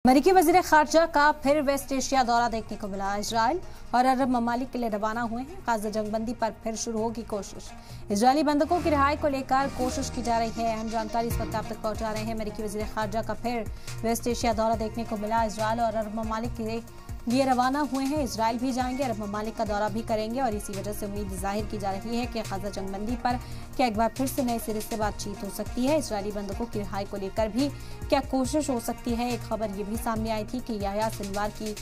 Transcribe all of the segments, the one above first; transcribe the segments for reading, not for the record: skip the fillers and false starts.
अमेरिकी वज़ीर ख़ारजा का फिर वेस्ट एशिया दौरा देखने को मिला। इजराइल और अरब ममालिक के लिए रवाना हुए हैं। गाज़ा जंगबंदी पर फिर शुरू होगी कोशिश। इजरायली बंधकों की रिहाई को लेकर कोशिश की जा रही है। अहम जानकारी इस वक्त आप तक पहुंचा रहे हैं। अमेरिकी वज़ीर ख़ारजा का फिर वेस्ट एशिया दौरा देखने को मिला। इजराइल और अरब ममालिक के लिए रवाना हुए हैं। इजराइल भी जाएंगे, अरब ममालिक का दौरा भी करेंगे और इसी वजह से उम्मीद जाहिर की जा रही है कि गाज़ा जंगबंदी पर क्या एक बार फिर से नए सिरे से बातचीत हो सकती है। इजरायली बंधकों की रिहाई को लेकर भी क्या कोशिश हो सकती है। एक खबर ये भी सामने आई थी कि याह्या सिनवार की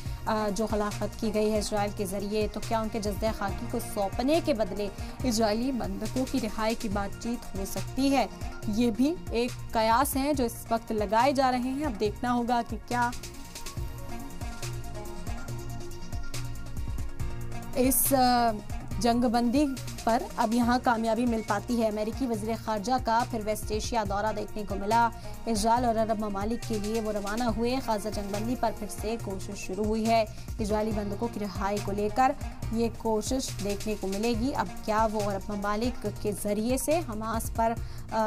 जो हलाकत की गई है इजराइल के जरिए, तो क्या उनके जज्बे खाकी को सौंपने के बदले इजरायली बंधकों की रिहाई की बातचीत हो सकती है। ये भी एक कयास है जो इस वक्त लगाए जा रहे हैं। अब देखना होगा कि क्या इस जंगबंदी पर अब यहाँ कामयाबी मिल पाती है। अमेरिकी वज़ीर ख़ारजा का फिर वेस्ट एशिया दौरा देखने को मिला। इजराइल और अरब ममालिक के लिए वो रवाना हुए। गाज़ा जंगबंदी पर फिर से कोशिश शुरू हुई है। इजरायली बंधकों की रिहाई को लेकर ये कोशिश देखने को मिलेगी। अब क्या वो अरब ममालिक के ज़रिए से हमास पर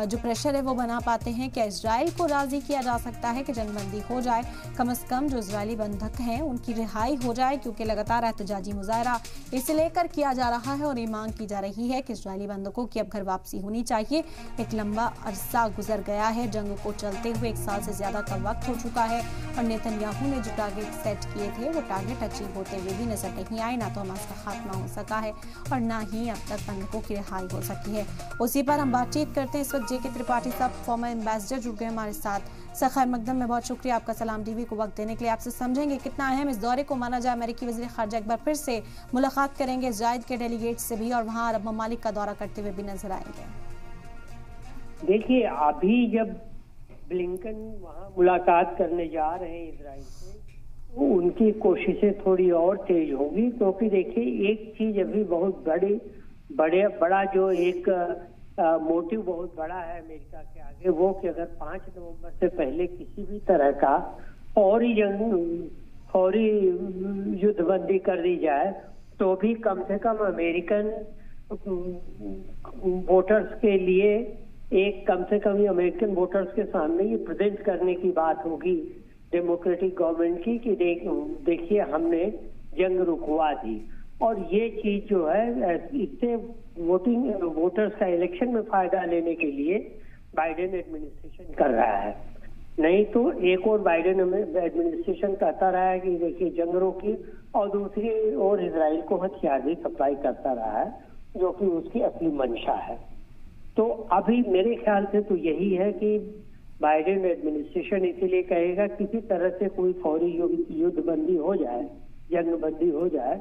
जो प्रेशर है वो बना पाते हैं। क्या इजराइल को राज़ी किया जा सकता है कि जंगबंदी हो जाए, कम से कम जो इजरायली बंधक हैं उनकी रिहाई हो जाए, क्योंकि लगातार एहतजाजी मुजाहरा इसे लेकर किया जा रहा है और ये मांग की जा रही है कि इजरायली बंधकों की अब घर वापसी होनी चाहिए। एक लंबा अरसा गुजर गया है, जंग को चलते हुए 1 साल से ज्यादा का वक्त हो चुका है और नेतन्याहू ने जो टारगेट सेट किए थे वो टारगेट अचीव होते हुए भी नजर नहीं आए। ना तो हमास का खात्मा हो सका है और ना ही अब तक बंधकों की रिहाई हो सकी है। उसी पर हम बातचीत करते हैं। इस वक्त जेके त्रिपाठी साहब फॉर्मर एम्बेसडर जुड़ गए हमारे साथ। सर खैर मकदम में बहुत शुक्रिया आपका सलाम टीवी को वक्त देने के लिए। आपसे समझेंगे कितना अहम इस दौरे को माना जाए। अमेरिकी वज़ीर ख़ारजा एक बार फिर से मुलाकात करेंगे इजराइल के डेलीगेट से भी और वहाँ अरब ममालिक का दौरा करते हुए भी नजर आएंगे। देखिए, अभी जब ब्लिंकन वहाँ मुलाकात करने जा रहे हैं इजराइल से, तो उनकी कोशिशें थोड़ी और तेज होगी, क्योंकि देखिए एक चीज अभी बहुत बड़ा जो एक मोटिव बहुत बड़ा है अमेरिका के आगे, वो कि अगर 5 नवंबर से पहले किसी भी तरह का फौरी युद्धबंदी कर दी जाए तो भी कम से कम अमेरिकन वोटर्स के लिए कम से कम अमेरिकन वोटर्स के सामने ये प्रेजेंट करने की बात होगी डेमोक्रेटिक गवर्नमेंट की कि देखिए हमने जंग रुकवा दी। और ये चीज जो है इससे वोटर्स का इलेक्शन में फायदा लेने के लिए बाइडेन एडमिनिस्ट्रेशन कर रहा है। नहीं तो एक और बाइडेन एडमिनिस्ट्रेशन कहता रहा है कि देखिए जंग रोकी, और दूसरी ओर इजराइल को हथियार भी सप्लाई करता रहा है, जो कि उसकी असली मंशा है। तो अभी मेरे ख्याल से तो यही है कि बाइडेन एडमिनिस्ट्रेशन इसीलिए कहेगा किसी तरह से कोई फौरी युद्धबंदी हो जाए, जंगबंदी हो जाए,